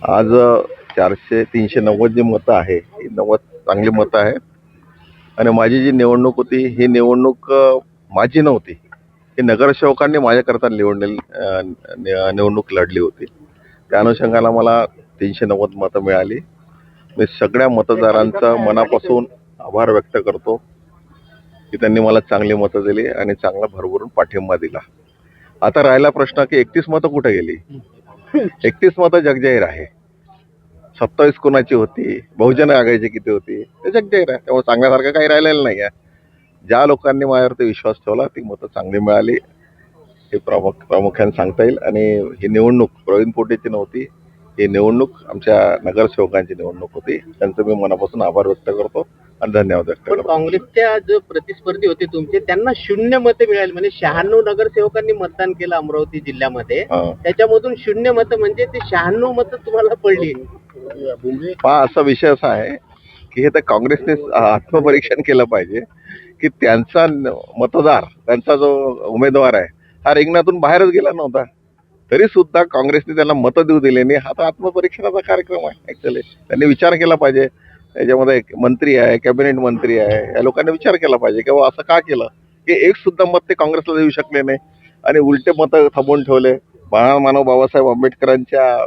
आज 390 जी मतं आहे, ही 90 चांगली मतं आहेत. आणि माझी जी निवडणूक होती, ही निवडणूक माझी नव्हती. ही नगरसेवकांनी माझ्याकरता निवडणूक लढली होती. त्या अनुषंगाने मला 390 मतं मिळाली. मी सगळ्या मतदारांचा मनापासून आभार व्यक्त करतो की त्यांनी मला चांगली मतं दिली आणि चांगला भरभरून पाठिंबा दिला. आता राहिला प्रश्न की 31 मतं कुठे गेली? 31 मतं जगजाहीर आहे. 27 कोणाची होती, बहुजन आघाडीची किती होती, ते जगजाहीर आहे. त्यामुळे सांगण्यासारखं काही राहिलेलं नाही आहे. ज्या लोकांनी माझ्यावरती विश्वास ठेवला ती मतं चांगली मिळाली हे प्रामुख्याने सांगता येईल. आणि ही निवडणूक प्रवीण पोटेची नव्हती, ही निवडणूक आमच्या नगरसेवकांची निवडणूक होती. त्यांचं मी मनापासून आभार व्यक्त करतो आणि धन्यवाद व्यक्त करतो. काँग्रेसच्या जो प्रतिस्पर्धी होते तुमचे, त्यांना 0 मतं मिळाली. म्हणजे 96 नगरसेवकांनी मतदान केलं अमरावती जिल्ह्यामध्ये. त्याच्यामधून 0 मतं, म्हणजे ते 96 मतं तुम्हाला पडली. असा विषय असा आहे की हे तर काँग्रेसने आत्मपरीक्षण केलं पाहिजे की त्यांचा मतदार, त्यांचा जो उमेदवार आहे हा रिंगणातून बाहेरच गेला नव्हता, तरी सुद्धा काँग्रेसने त्यांना मतं देऊ दिले नाही. हा तर आत्मपरीक्षणाचा कार्यक्रम आहे. ऍक्च्युअली त्यांनी विचार केला पाहिजे. याच्यामध्ये मंत्री आहे, कॅबिनेट मंत्री आहे, या लोकांनी विचार केला पाहिजे की असं का केलं की एक सुद्धा मत ते काँग्रेसला देऊ शकले नाही आणि उलटे मतं थांबवून ठेवले. महामानव बाबासाहेब आंबेडकरांच्या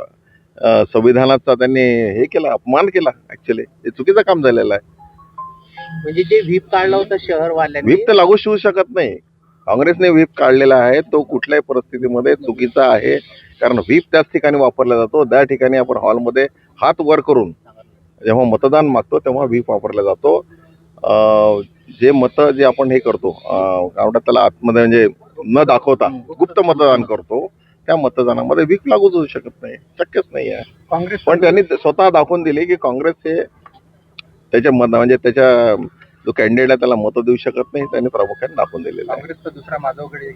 संविधानाचा त्यांनी हे केला, अपमान केला. ऍक्च्युअली हे चुकीचं काम झालेलं आहे. म्हणजे जे व्हीप काढला होता शहरवाल्यांनी, व्हीप तर लागू होऊ शकत नाही. काँग्रेसने व्हीप काढलेला आहे तो कुठल्याही परिस्थितीमध्ये चुकीचा आहे. कारण व्हीप त्याच ठिकाणी वापरला जातो, त्या ठिकाणी आपण हॉलमध्ये हात वर करून जेव्हा मतदान मागतो तेव्हा व्हीप वापरला जातो. जे मतं जे आपण हे करतो काय म्हणतात त्याला, आतमध्ये म्हणजे न दाखवता गुप्त मतदान करतो, त्या मतदानामध्ये व्हीप लागूच होऊ शकत नाही, शक्यच नाही आहे. काँग्रेस पण त्यांनी स्वतः दाखवून दिले की काँग्रेस हे त्याच्या म्हणजे त्याच्या जो कॅन्डिडेट आहे त्याला मतं देऊ शकत नाही. त्यांनी प्रामुख्याने दाखवून दिलेलं आहे. काँग्रेसचा दुसरा माधवकडे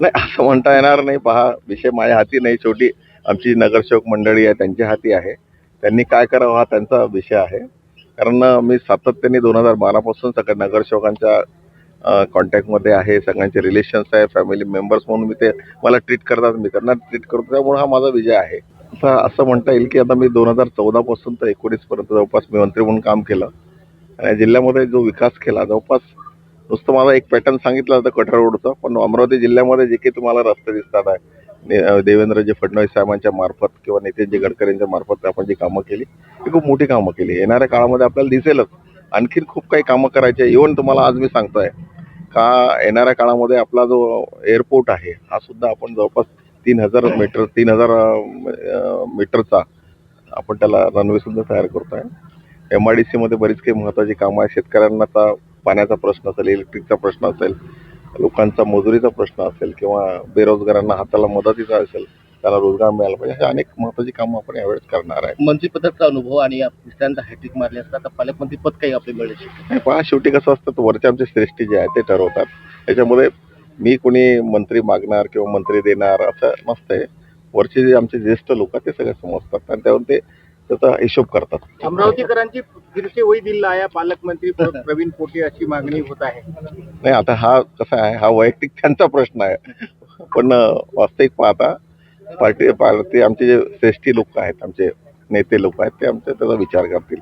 नाही असं म्हणता येणार नाही. पहा, विषय माझ्या हाती नाही. शेवटी आमची नगरसेवक मंडळी आहे त्यांच्या हाती आहे. त्यांनी काय करावं हा त्यांचा विषय आहे. कारण मी सातत्याने 2012 पासून सगळ्या नगरसेवकांच्या कॉन्टॅक्टमध्ये आहे. सगळ्यांचे रिलेशन्स आहे, फॅमिली मेंबर्स म्हणून मी ते मला ट्रीट करतात, मी त्यांना ट्रीट करतो. त्यामुळे हा माझा विजय आहे. आता असं म्हणता येईल की आता मी 2014 पासून तर 19 पर्यंत जवळपास मी मंत्री म्हणून काम केलं आणि जिल्ह्यामध्ये जो विकास केला, जवळपास नुसतं मला एक पॅटर्न सांगितलं होतं कठोर रोडचं, पण अमरावती जिल्ह्यामध्ये जे काही तुम्हाला रस्ते दिसतात आहे, देवेंद्रजी फडणवीस साहेबांच्या मार्फत किंवा नितीनजी गडकरींच्या मार्फत आपण जी कामं केली ती खूप मोठी कामं केली. येणाऱ्या काळामध्ये आपल्याला दिसेलच आणखीन खूप काही कामं करायचे. इव्हन तुम्हाला आज मी सांगतोय का येणाऱ्या काळामध्ये आपला जो एअरपोर्ट आहे हा सुद्धा आपण जवळपास 3,000 मीटरचा आपण त्याला रनवे सुद्धा तयार करतोय. MIDC मध्ये बरीच काही महत्वाची कामं आहेत. शेतकऱ्यांना पाण्याचा प्रश्न असेल, इलेक्ट्रिकचा प्रश्न असेल, लोकांचा मजुरीचा प्रश्न असेल किंवा बेरोजगारांना हाताला मदतीचा असेल, त्याला रोजगार मिळाला पाहिजे, अशी अनेक महत्वाची कामं आपण यावेळेस करणार आहे. मंत्रिपदाचा अनुभव आणि दुसऱ्यांदा हॅट्रिक मारली असता तर पालकमंत्री पद काही आपले मिळेल. नाही पहा, शेवटी कसं असतं, वरचे आमचे श्रेष्ठी जे आहे ते ठरवतात. त्याच्यामध्ये मी कोणी मंत्री मागणार किंवा मंत्री देणार असं नसतंय. वरचे जे आमचे ज्येष्ठ लोक आहेत ते सगळे समजतात आणि त्यावर ते त्याचा हिशोब करतात. अमरावतीकरांची फिरसे वही दिला आहे पालकमंत्री प्रवीण पोटे अशी मागणी होत आहे. नाही, आता हा कसा आहे, हा वैयक्तिक त्यांचा प्रश्न आहे. पण वास्तविक पाहता पार्टी आमचे जे श्रेष्ठी लोक आहेत, आमचे नेते लोक आहेत, ते आमचे त्याचा विचार करतील.